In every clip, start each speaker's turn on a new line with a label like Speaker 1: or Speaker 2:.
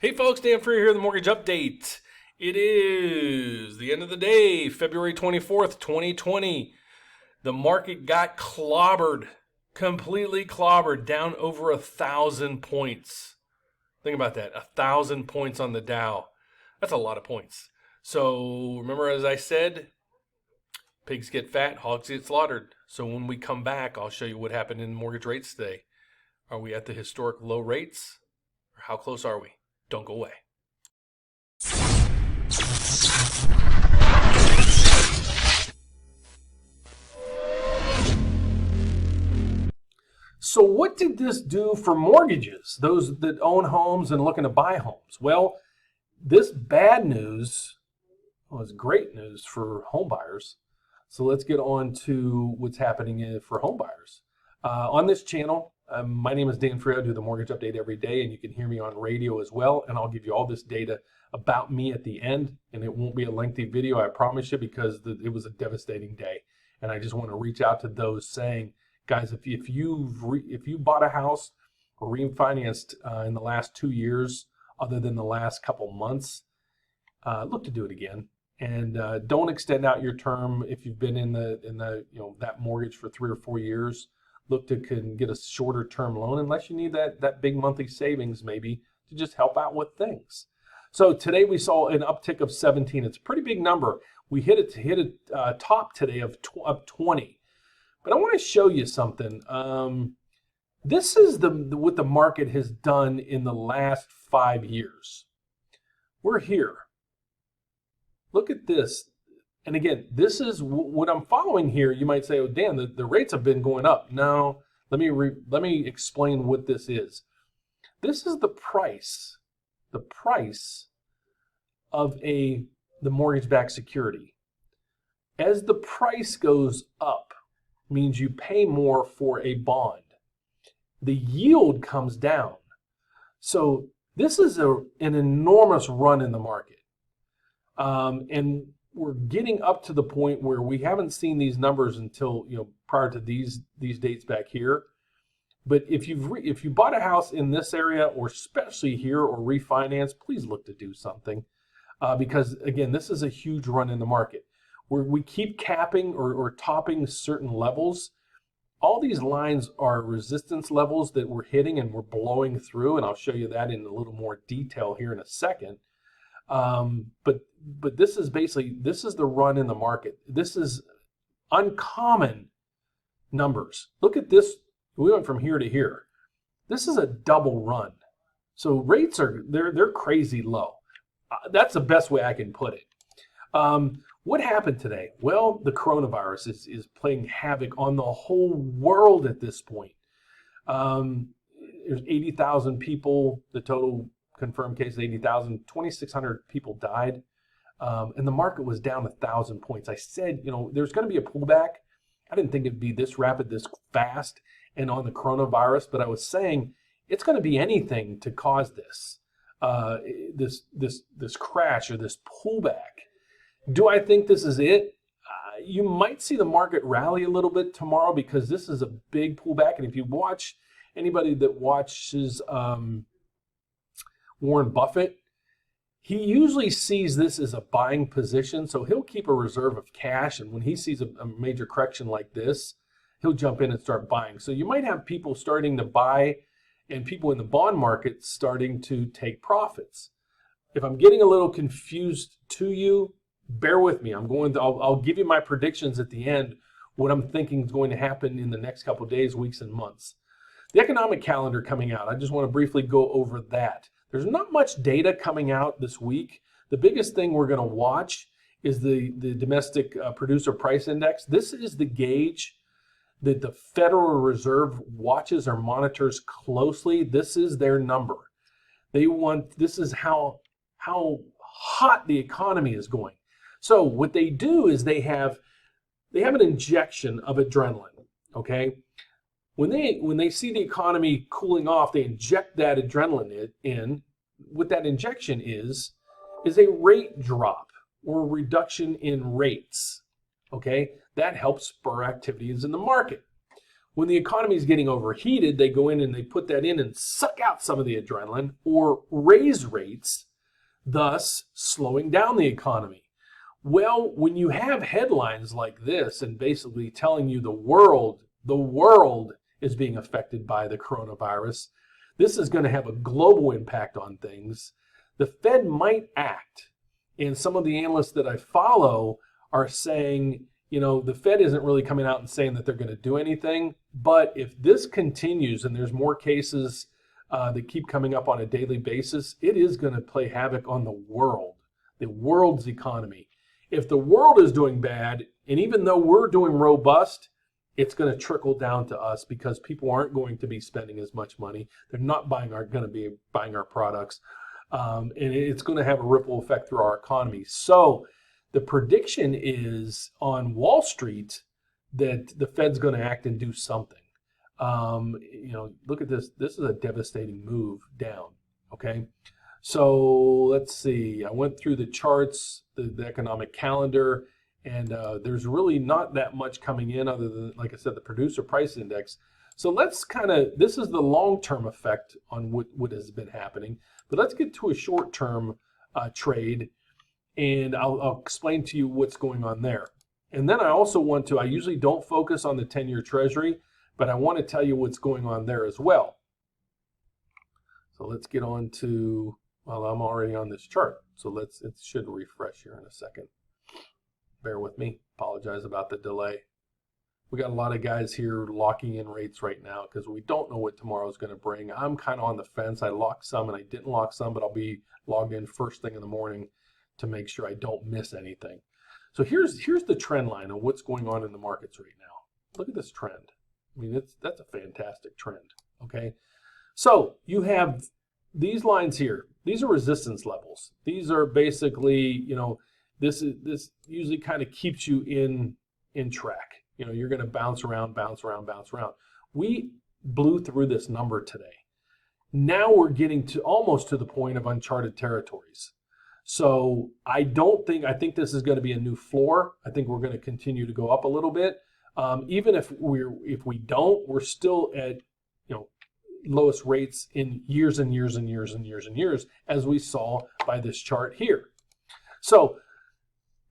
Speaker 1: Hey folks, Dan Frio here, the Mortgage Update. It is the end of the day, February 24th, 2020. The market got clobbered, completely clobbered, down over 1,000 points. Think about that, 1,000 points on the Dow. That's a lot of points. So remember, as I said, pigs get fat, hogs get slaughtered. So when we come back, I'll show you what happened in mortgage rates today. Are we at the historic low rates? Or how close are we? Don't go away. So what did this do for mortgages, those that own homes and looking to buy homes? Well, this bad news was great news for homebuyers. So let's get on to what's happening for homebuyers. On this channel, my name is Dan Frio. I do the mortgage update every day, and you can hear me on radio as well. And I'll give you all this data about me at the end, and it won't be a lengthy video, I promise you, because it was a devastating day. And I just want to reach out to those saying, guys, if you bought a house or refinanced in the last 2 years, other than the last couple months, look to do it again. And don't extend out your term if you've been in that mortgage for 3 or 4 years. Look to get a shorter term loan unless you need that big monthly savings maybe to just help out with things. So today we saw an uptick of 17. It's a pretty big number. We hit a top today of 20. But I want to show you something. This is what the market has done in the last 5 years. We're here. Look at this. And again, this is what I'm following here. You might say, oh, Dan, the rates have been going up. No, let me explain what this is. This is the price of the mortgage-backed security. As the price goes up, means you pay more for a bond. The yield comes down. So this is an enormous run in the market. And we're getting up to the point where we haven't seen these numbers until prior to these dates back here. But if you bought a house in this area, or especially here, or refinance, please look to do something, because again, this is a huge run in the market. We keep capping or topping certain levels. All these lines are resistance levels that we're hitting and we're blowing through, and I'll show you that in a little more detail here in a second. But this is the run in the market. This is uncommon numbers. Look at this. We went from here to here. This is a double run. So rates they're crazy low. That's the best way I can put it. What happened today? Well, the coronavirus is playing havoc on the whole world at this point. There's 80,000 people, the total confirmed cases, 80,000, 2,600 people died, and the market was down 1,000 points. I said, there's going to be a pullback. I didn't think it'd be this rapid, this fast, and on the coronavirus, but I was saying it's going to be anything to cause this crash or this pullback. Do I think this is it? You might see the market rally a little bit tomorrow because this is a big pullback, and if you watch anybody that watches Warren Buffett, he usually sees this as a buying position, so he'll keep a reserve of cash, and when he sees a major correction like this, he'll jump in and start buying. So you might have people starting to buy and people in the bond market starting to take profits. If I'm getting a little confused to you, bear with me. I'll give you my predictions at the end, what I'm thinking is going to happen in the next couple of days, weeks, and months. The economic calendar coming out, I just want to briefly go over that. There's not much data coming out this week. The biggest thing we're going to watch is the domestic producer price index. This is the gauge that the Federal Reserve watches or monitors closely. This is their number. This is how hot the economy is going. So what they do is they have an injection of adrenaline, okay? When they see the economy cooling off, they inject that adrenaline in. What that injection is a rate drop or a reduction in rates, okay? That helps spur activities in the market. When the economy is getting overheated, they go in and they put that in and suck out some of the adrenaline or raise rates, thus slowing down the economy. Well, when you have headlines like this and basically telling you the world is being affected by the coronavirus, this is going to have a global impact on things. The Fed might act. And some of the analysts that I follow are saying, the Fed isn't really coming out and saying that they're going to do anything. But if this continues and there's more cases that keep coming up on a daily basis, it is going to play havoc on the world's economy. If the world is doing bad, and even though we're doing robust, it's going to trickle down to us because people aren't going to be spending as much money. They're not going to be buying our products. And it's going to have a ripple effect through our economy. So the prediction is on Wall Street that the Fed's going to act and do something. Look at this. This is a devastating move down. Okay. So let's see. I went through the charts, the economic calendar, and there's really not that much coming in other than, like I said, the producer price index. So let's this is the long-term effect on what has been happening. But let's get to a short-term trade, and I'll explain to you what's going on there. And then I also I usually don't focus on the 10-year Treasury, but I want to tell you what's going on there as well. So let's get on to, well, I'm already on this chart. So it should refresh here in a second. Bear with me. Apologize about the delay. We got a lot of guys here locking in rates right now because we don't know what tomorrow's going to bring. I'm kind of on the fence. I locked some and I didn't lock some, but I'll be logged in first thing in the morning to make sure I don't miss anything. So here's the trend line of what's going on in the markets right now. Look at this trend. I mean, that's a fantastic trend. Okay, so you have these lines here. These are resistance levels. These are basically, this usually kind of keeps you in track. You're going to bounce around. We blew through this number today. Now we're getting to almost to the point of uncharted territories. So I think this is going to be a new floor. I think we're going to continue to go up a little bit. Even if we don't, we're still at lowest rates in years and years and years and years and years, as we saw by this chart here. So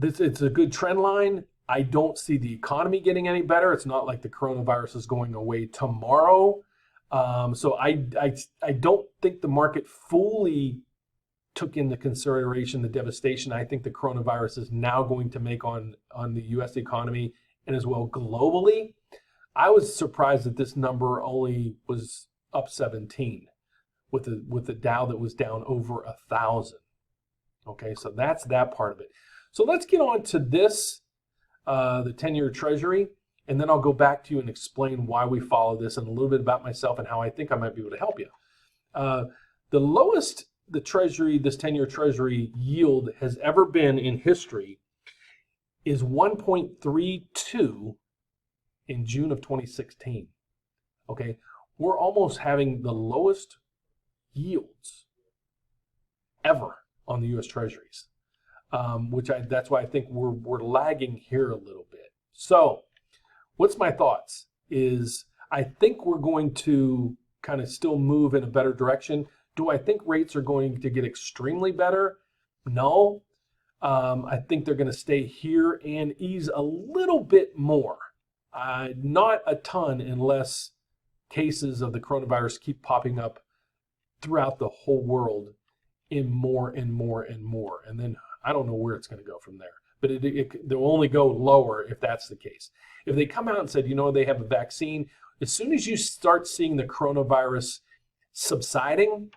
Speaker 1: it's a good trend line. I don't see the economy getting any better. It's not like the coronavirus is going away tomorrow. So I don't think the market fully took into consideration the devastation I think the coronavirus is now going to make on the U.S. economy and as well globally. I was surprised that this number only was up 17 with the Dow that was down over 1,000. Okay, so that's that part of it. So let's get on to this, the 10-year Treasury, and then I'll go back to you and explain why we follow this and a little bit about myself and how I think I might be able to help you. The lowest the Treasury, this 10-year Treasury yield has ever been in history is 1.32 in June of 2016. Okay, we're almost having the lowest yields ever on the U.S. Treasuries, that's why I think we're lagging here a little bit. So what's my thoughts is I think we're going to kind of still move in a better direction. Do I think rates are going to get extremely better? No. I think they're going to stay here and ease a little bit more. Not a ton unless cases of the coronavirus keep popping up throughout the whole world in more and more and more. And then I don't know where it's going to go from there. But they'll only go lower if that's the case. If they come out and said, they have a vaccine, as soon as you start seeing the coronavirus subsiding,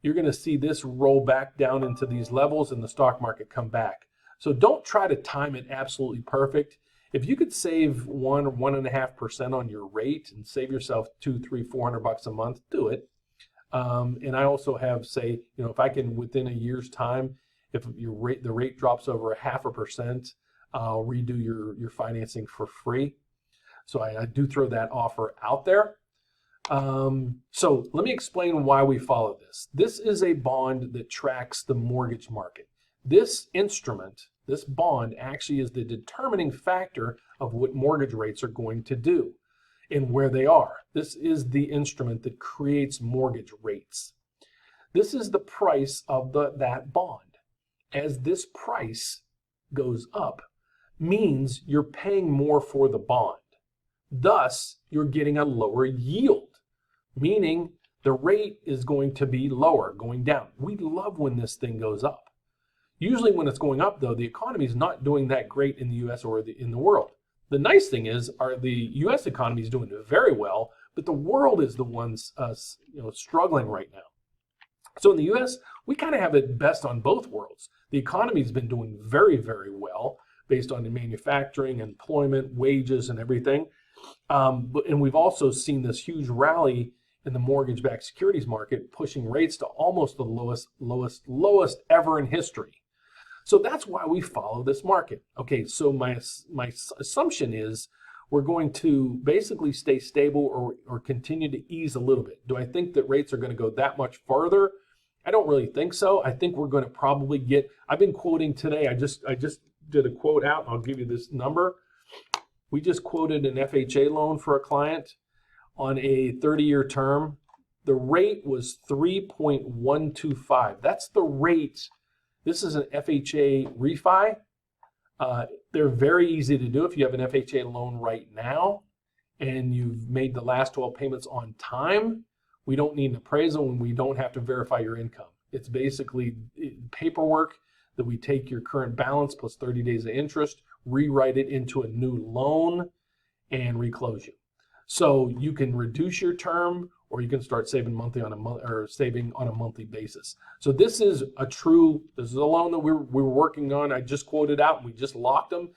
Speaker 1: you're going to see this roll back down into these levels and the stock market come back. So don't try to time it absolutely perfect. If you could save 1 or 1.5% on your rate and save yourself $200, $300, $400 a month, do it. And I also have if I can within a year's time, if the rate drops over 0.5%, I'll redo your financing for free. So I do throw that offer out there. So let me explain why we follow this. This is a bond that tracks the mortgage market. This instrument, this bond, actually is the determining factor of what mortgage rates are going to do. and where they are. This is the instrument that creates mortgage rates. This is the price of that bond. As this price goes up, means you're paying more for the bond. Thus, you're getting a lower yield, meaning the rate is going to be lower, going down. We love when this thing goes up. Usually when it's going up, though, the economy is not doing that great in the U.S. or in the world. The nice thing is, the U.S. economy is doing very well, but the world is the ones struggling right now. So in the U.S., we kind of have it best on both worlds. The economy has been doing very, very well based on the manufacturing, employment, wages, and everything. And we've also seen this huge rally in the mortgage-backed securities market, pushing rates to almost the lowest ever in history. So that's why we follow this market. Okay, so my assumption is we're going to basically stay stable or continue to ease a little bit. Do I think that rates are going to go that much farther? I don't really think so. I think we're going to probably get, I've been quoting today, I just did a quote out, and I'll give you this number. We just quoted an FHA loan for a client on a 30-year term. The rate was 3.125. That's the rate. This is an FHA refi. They're very easy to do if you have an FHA loan right now and you've made the last 12 payments on time. We don't need an appraisal and we don't have to verify your income. It's basically paperwork that we take your current balance plus 30 days of interest, rewrite it into a new loan, and reclose you. So you can reduce your term, or you can start saving monthly on a monthly basis. So this is a loan that we were working on. I just quoted out and we just locked them.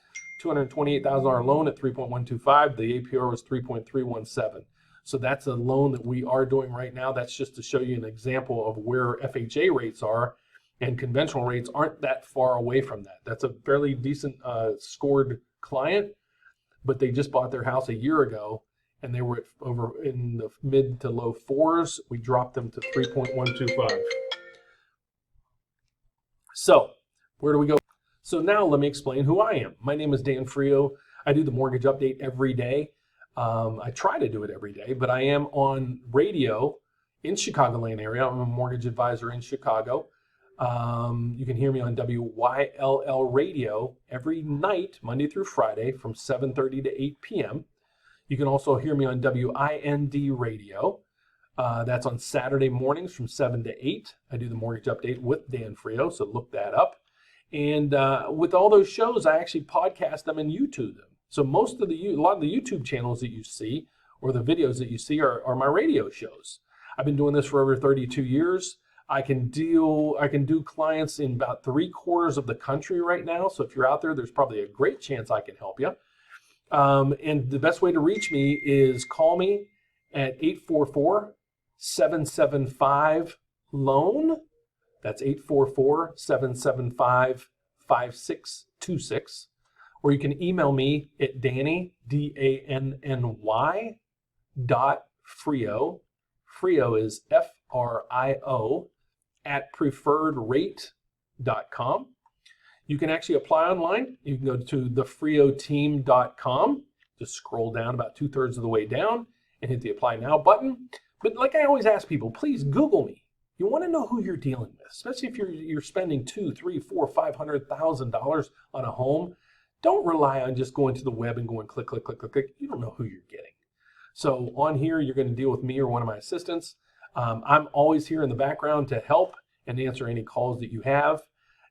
Speaker 1: $228,000 loan at 3.125. The APR was 3.317. So that's a loan that we are doing right now. That's just to show you an example of where FHA rates are, and conventional rates aren't that far away from that. That's a fairly decent scored client, but they just bought their house a year ago and they were over in the mid to low fours. We dropped them to 3.125. So where do we go? So now let me explain who I am. My name is Dan Frio. I do the mortgage update every day. I try to do it every day, but I am on radio in Chicagoland area. I'm a mortgage advisor in Chicago. You can hear me on WYLL radio every night, Monday through Friday from 7:30 to 8 p.m. You can also hear me on WIND radio. That's on Saturday mornings from 7 to 8. I do the mortgage update with Dan Frio, so look that up. And with all those shows, I actually podcast them and YouTube them. So a lot of the YouTube channels that you see or the videos that you see are my radio shows. I've been doing this for over 32 years. I can do clients in about 3/4 of the country right now. So if you're out there, there's probably a great chance I can help you. And the best way to reach me is call me at 844-775-LOAN. That's 844-775-5626. Or you can email me at Danny, DANNY, .Frio. Frio is FRIO at preferredrate.com. You can actually apply online. You can go to thefrioteam.com. Just scroll down about 2/3 of the way down and hit the apply now button. But like I always ask people, please Google me. You want to know who you're dealing with, especially if you're spending $200,000, $300,000, $400,000, $500,000 on a home. Don't rely on just going to the web and going click, click, click, click, click. You don't know who you're getting. So on here, you're going to deal with me or one of my assistants. I'm always here in the background to help and answer any calls that you have.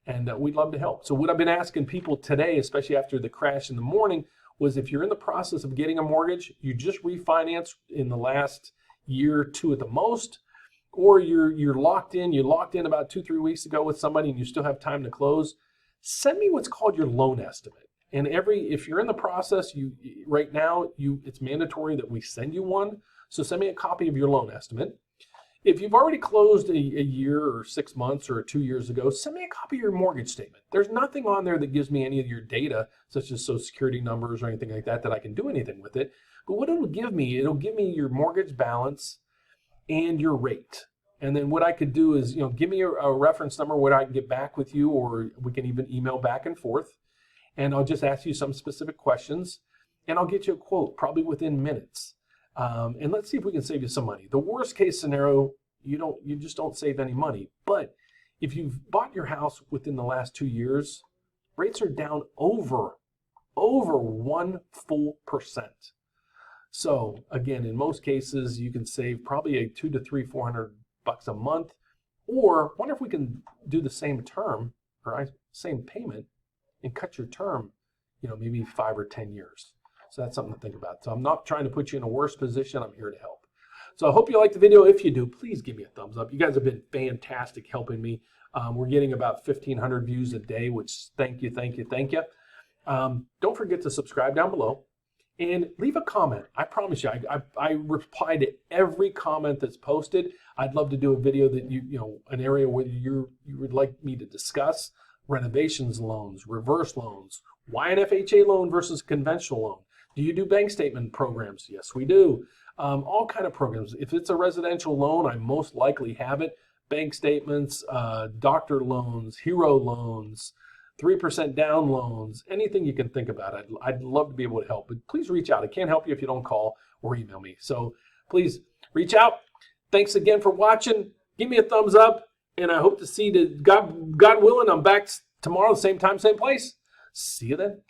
Speaker 1: And we'd love to help. So what I've been asking people today, especially after the crash in the morning, was if you're in the process of getting a mortgage, you just refinanced in the last year or two at the most, or you're locked in, you locked in about 2-3 weeks ago with somebody and you still have time to close, send me what's called your loan estimate. And if you're in the process, right now, it's mandatory that we send you one. So send me a copy of your loan estimate. If you've already closed a year or 6 months or 2 years ago, send me a copy of your mortgage statement. There's nothing on there that gives me any of your data, such as Social Security numbers or anything like that I can do anything with it. But what it'll give me your mortgage balance and your rate. And then what I could do is, give me a reference number where I can get back with you, or we can even email back and forth. And I'll just ask you some specific questions, and I'll get you a quote probably within minutes. And let's see if we can save you some money. The worst case scenario, you just don't save any money. But if you've bought your house within the last 2 years, rates are down over 1 full percent. So again, in most cases, you can save probably a $200 to $400 a month. Or wonder if we can do the same term or same payment and cut your term, maybe 5 or 10 years. So that's something to think about. So I'm not trying to put you in a worse position. I'm here to help. So I hope you liked the video. If you do, please give me a thumbs up. You guys have been fantastic helping me. We're getting about 1,500 views a day, which thank you. Don't forget to subscribe down below and leave a comment. I promise you, I reply to every comment that's posted. I'd love to do a video that an area where you would like me to discuss renovations loans, reverse loans, why an FHA loan versus conventional loan. Do you do bank statement programs? Yes, we do. All kind of programs. If it's a residential loan, I most likely have it. Bank statements, doctor loans, hero loans, 3% down loans, anything you can think about. I'd love to be able to help, but please reach out. I can't help you if you don't call or email me. So please reach out. Thanks again for watching. Give me a thumbs up, and I hope to see God willing, I'm back tomorrow, same time, same place. See you then.